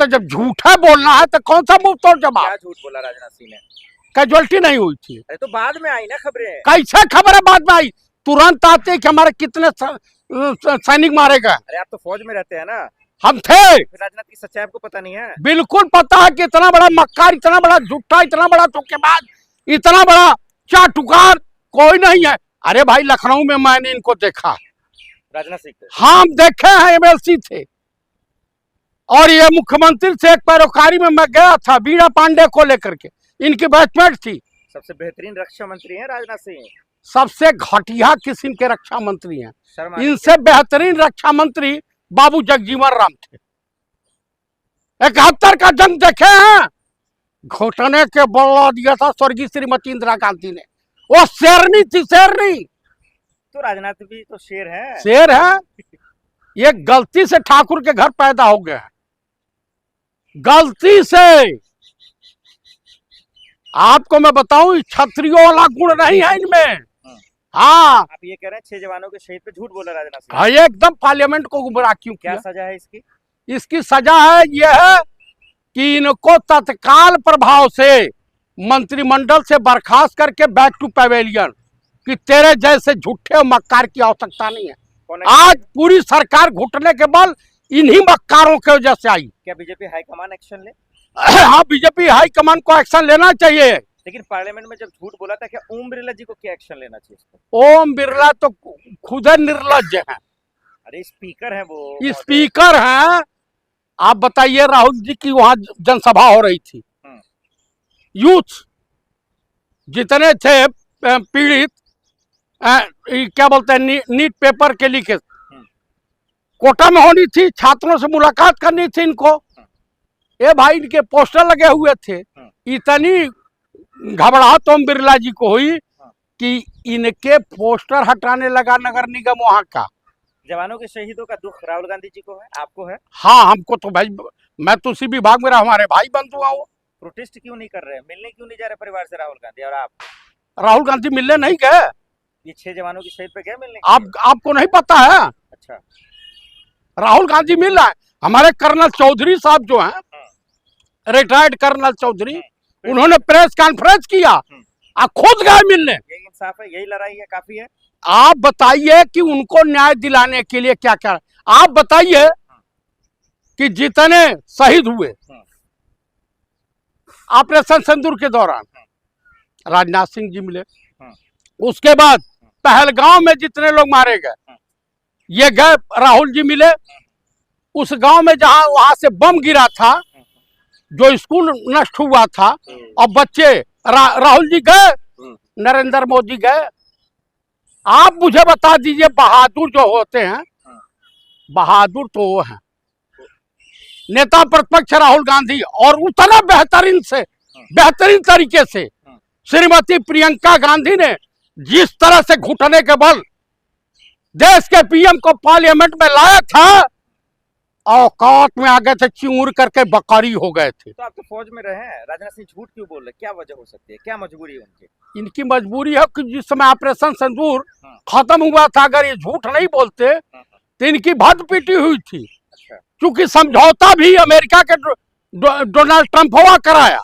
तो जब झूठा बोलना है तो कौन सा मुंह तोड़ जवाब? क्या झूठ बोला राजनाथ सिंह ने? कैजुअलिटी नहीं हुई थी। अरे तो बाद में आई ना खबरें। कैसे खबर है बाद में आई? तुरंत आते कि हमारे कितने सैनिक मारे गए। अरे आप तो फौज में रहते हैं ना। हम थे। राजनाथ की सच्चाई आपको पता नहीं है? बिल्कुल पता है कि इतना बड़ा मक्कार, इतना बड़ा झूठा, इतना बड़ा धोखेबाज, इतना बड़ा चाटुकार कोई नहीं है। अरे भाई लखनऊ में मैंने इनको देखा, राजनाथ सिंह को। हाँ हम देखे हैं, एमएलसी थे। और ये मुख्यमंत्री से एक पैरोकारी में मैं गया था बीड़ा पांडे को लेकर के, इनकी बैचमेट थी। सबसे बेहतरीन रक्षा मंत्री हैं राजनाथ सिंह। सबसे घटिया किस्म के रक्षा मंत्री हैं। शर्मा इनसे बेहतरीन रक्षा मंत्री बाबू जगजीवन राम थे। 71 का जंग देखे हैं, घुटने के बल्ला दिया था स्वर्गीय श्रीमती इंदिरा गांधी ने। वो शेरनी थी, शेरनी। तो राजनाथ भी तो शेर है। शेर है। ये गलती से ठाकुर के घर पैदा हो गए, गलती से। आपको मैं बताऊं, क्षत्रियों वाला गुण नहीं है इनमें। हाँ, आप ये कह रहे हैं 6 जवानों के शहीद पे झूठ बोला राजनाथ सिंह। हाँ, ये एकदम पार्लियामेंट को गुमराह क्यों क्या किया? सजा है इसकी? इसकी सजा है यह है कि इनको तत्काल प्रभाव से मंत्रिमंडल से बर्खास्त करके बैक टू पवेलियन, कि तेरे जैसे झूठे और मक्कार की आवश्यकता नहीं है। आज पूरी सरकार घुटने के बल इन्हीं मक्कारों की वजह से आई। क्या बीजेपी हाईकमान एक्शन ले? हाँ, बीजेपी हाईकमान को एक्शन लेना चाहिए। लेकिन पार्लियामेंट में जब झूठ बोला था, क्या ओम बिरला जी को क्या एक्शन लेना चाहिए इस पर? ओम बिरला तो खुद निर्लज्ज है। अरे स्पीकर है वो। स्पीकर हैं। आप बताइए, राहुल जी की वहां जनसभा हो रही थी, यूथ जितने थे पीड़ित, क्या बोलते हैं, नीट पेपर के लिए कोटा में होनी थी, छात्रों से मुलाकात करनी थी इनको। ये भाई इनके पोस्टर लगे हुए थे। इतनी घबराहट ओम बिरला जी को हुई कि इनके पोस्टर हटाने लगा नगर निगम वहां का। जवानों के शहीदों का दुख राहुल गांधी जी को है, आपको है? हाँ, हमको तो भाई, मैं तो उसी विभाग में रहा, हमारे भाई बंधु हैं वो। प्रोटेस्ट क्यों नहीं कर रहे, मिलने क्यों नहीं जा रहे परिवार से राहुल गांधी? और आप? राहुल गांधी मिलने नहीं गए। ये 6 जवानों की शहीद पे गए मिलने? आपको नहीं पता है? अच्छा। राहुल गांधी मिल रहा है। हमारे कर्नल चौधरी साहब जो हैं, रिटायर्ड कर्नल चौधरी, उन्होंने प्रेस कॉन्फ्रेंस किया और खुद गए मिलने। यही इंसाफ है, यही लड़ाई है, काफी है। आप बताइए कि उनको न्याय दिलाने के लिए क्या क्या। आप बताइए कि जितने शहीद हुए ऑपरेशन सिंदूर के दौरान, राजनाथ सिंह जी मिले। उसके बाद पहलगांव में जितने लोग मारे गए, ये गए, राहुल जी मिले। उस गांव में जहां वहां से बम गिरा था, जो स्कूल नष्ट हुआ था, और बच्चे, राहुल जी गए, नरेंद्र मोदी गए। आप मुझे बता दीजिए, बहादुर जो होते हैं, बहादुर तो वो हैं नेता प्रतिपक्ष राहुल गांधी, और उतना बेहतरीन तरीके से श्रीमती प्रियंका गांधी ने जिस तरह से घुटने के बल देश के पीएम को पार्लियामेंट में लाया था, औकात में आ गए थे, चिंगुर करके बकारी हो गए थे। तो आप तो फौज में रहे हैं, राजनाथ सिंह झूठ क्यों बोल रहे? क्या वजह हो सकती है, क्या मजबूरी है उनकी? इनकी मजबूरी है कि जिस समय ऑपरेशन सिंदूर खत्म हुआ था, अगर ये झूठ नहीं बोलते तो इनकी भद पीटी हुई थी। क्योंकि समझौता भी अमेरिका के डोनाल्ड ट्रंप हुआ कराया।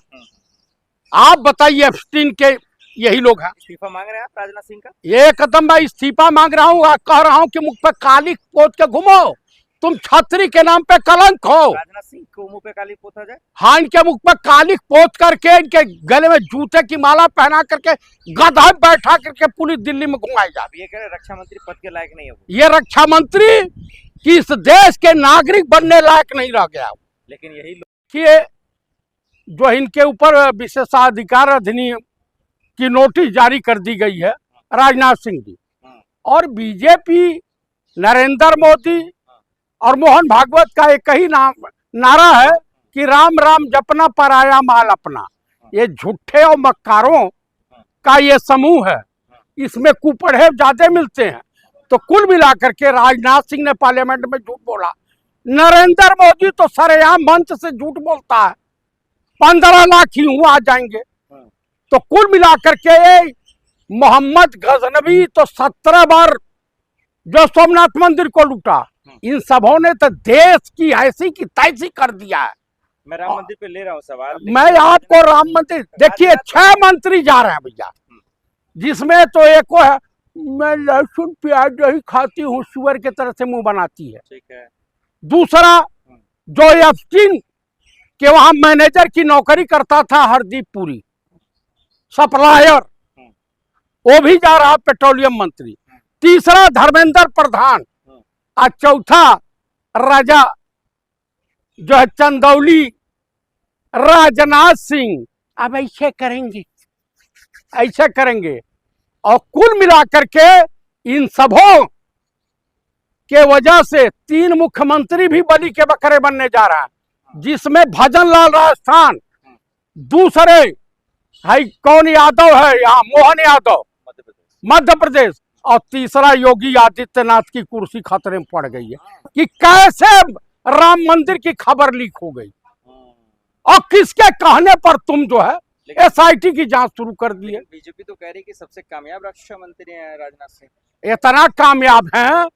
आप बताइए, एप्स्टीन के यही लोग हैं। इस्तीफा मांग रहे हैं आप राजनाथ सिंह का? ये कदम मैं इस्तीफा मांग रहा हूँ, कह रहा हूँ कि मुख पे काली पोत के घूमो, तुम छतरी के नाम पे कलंक हो। राजनाथ सिंह को मुंह पे काली पोता जाए? हाँ, इनके मुख पे काली पोत करके, इनके गले में जूते की माला पहना करके, गधा बैठा करके पुलिस दिल्ली में घुमाई जा रही है। ये कह रहे रक्षा मंत्री पद के लायक नहीं है वो। ये रक्षा मंत्री कि इस देश के नागरिक बनने लायक नहीं रह गया। लेकिन यही लोग कि जो इनके ऊपर विशेषाधिकार अधिनियम की नोटिस जारी कर दी गई है, राजनाथ सिंह जी और बीजेपी, नरेंद्र मोदी और मोहन भागवत का एक ही नारा है कि राम राम जपना पराया माल अपना। ये झूठे और मक्कारों का ये समूह है, इसमें कुपड़े ज्यादा मिलते हैं। तो कुल मिलाकर के राजनाथ सिंह ने पार्लियामेंट में झूठ बोला, नरेंद्र मोदी तो सरेआम मंच से झूठ बोलता है, 15 लाख हिंदू आ जाएंगे। तो कुल मिलाकर के मोहम्मद गजनवी तो 17 बार जो सोमनाथ मंदिर को लूटा, इन सबों ने तो देश की ऐसी की तैसी कर दिया है। मैं राम मंदिर पे ले रहा हूँ सवाल। मैं आपको राम मंदिर देखिए 6 मंत्री जा रहे हैं भैया, जिसमें तो एक वो है मैं लहसुन प्याज नहीं खाती हूँ, सुअर की तरह से मुंह बनाती है। ठीक है। दूसरा जो एफटीन के वहां मैनेजर की नौकरी करता था हरदीप पुरी सप्लायर, वो भी जा रहा पेट्रोलियम मंत्री। तीसरा धर्मेंद्र प्रधान और चौथा राजा जो है चंदौली राजनाथ सिंह। अब ऐसे करेंगे, ऐसे करेंगे और कुल मिलाकर के इन सबों के वजह से 3 मुख्यमंत्री भी बलि के बकरे बनने जा रहा है, जिसमें भजन लाल राजस्थान, दूसरे है कौन यादव है यहाँ मोहन यादव मध्य प्रदेश, और तीसरा योगी आदित्यनाथ की कुर्सी खतरे में पड़ गई है कि कैसे राम मंदिर की खबर लीक हो गई और किसके कहने पर तुम जो है एसआईटी की जांच शुरू कर दी है। बीजेपी तो कह रही है कि सबसे कामयाब रक्षा मंत्री हैं राजनाथ सिंह। इतना कामयाब हैं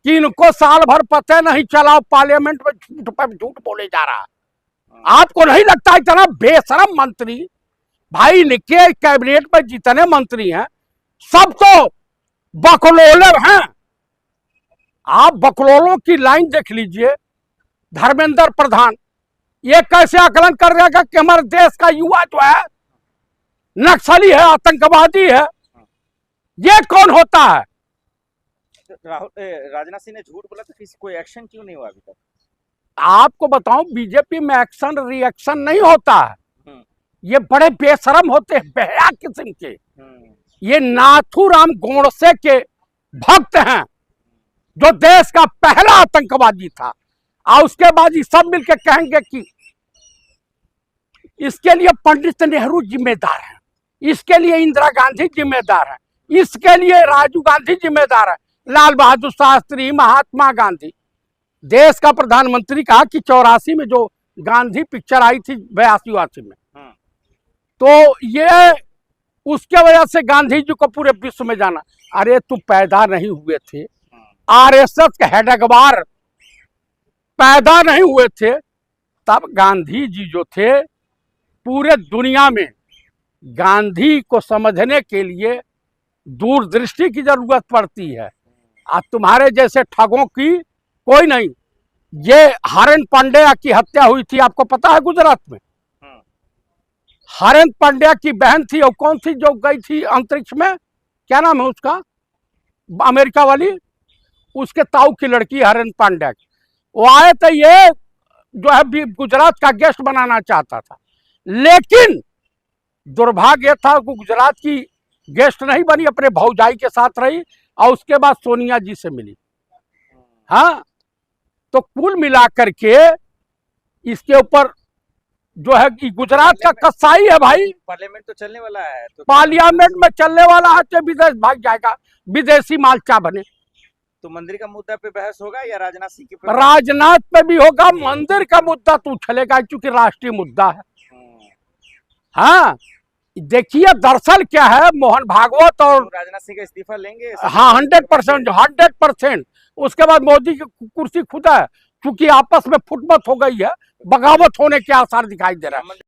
कि इनको साल भर पता नहीं चला, पार्लियामेंट में झूठ पर झूठ बोले जा रहा है। आपको नहीं लगता इतना बेशरम मंत्री? भाई इनके कैबिनेट में जितने मंत्री हैं सब तो बकलोले हैं। आप बकलोलों की लाइन देख लीजिए। धर्मेंद्र प्रधान ये कैसे आकलन कर रहेगा कि हमारे देश का युवा जो है नक्सली है, आतंकवादी है? ये कौन होता है? राजनाथ सिंह ने झूठ बोला तो किसी कोई एक्शन क्यों नहीं हुआ अभी तक? आपको बताऊं बीजेपी में एक्शन रिएक्शन नहीं होता है। ये बड़े बेशरम होते हैं, बेहया किस्म के। ये नाथूराम गोडसे के भक्त हैं जो देश का पहला आतंकवादी था, और उसके बाद ये सब मिलकर कहेंगे कि इसके लिए पंडित नेहरू जिम्मेदार हैं, इसके लिए इंदिरा गांधी जिम्मेदार हैं, इसके लिए राजीव गांधी जिम्मेदार है, लाल बहादुर शास्त्री, महात्मा गांधी। देश का प्रधानमंत्री कहा कि 84 में जो गांधी पिक्चर आई थी 82-83 में, तो ये उसके वजह से गांधी जी को पूरे विश्व में जाना। अरे तू पैदा नहीं हुए थे, आरएसएस के हेड अखबार पैदा नहीं हुए थे, तब गांधी जी जो थे पूरे दुनिया में गांधी को समझने के लिए दूरदृष्टि की जरूरत पड़ती है। आज तुम्हारे जैसे ठगों की कोई नहीं। ये हरेन पांड्या की हत्या हुई थी, आपको पता है गुजरात में? हरेन पांड्या की बहन थी, और कौन थी जो गई थी अंतरिक्ष में, क्या नाम है उसका, अमेरिका वाली, उसके ताऊ की लड़की हरेन पांड्या की। वो आए थे, ये जो है गुजरात का गेस्ट बनाना चाहता था, लेकिन दुर्भाग्य था कि गुजरात की गेस्ट नहीं बनी, अपने भौजाई के साथ रही और उसके बाद सोनिया जी से मिली। हाँ, तो कुल मिलाकर के इसके ऊपर जो है कि गुजरात का कसाई है भाई। पार्लियामेंट तो चलने वाला है, तो पार्लियामेंट में चलने वाला है तो विदेश भाग जाएगा, विदेशी माल क्या बने। तो मंदिर का मुद्दा पे बहस होगा या राजनाथ सिंह की? राजनाथ पे भी होगा, मंदिर का मुद्दा तो उछलेगा क्योंकि राष्ट्रीय मुद्दा है। हाँ, देखिए दरअसल क्या है, मोहन भागवत और राजनाथ सिंह का इस्तीफा लेंगे। हाँ 100%। उसके बाद मोदी की कुर्सी खुदा है, क्योंकि आपस में फुटमत हो गई है, बगावत होने के आसार दिखाई दे रहा है।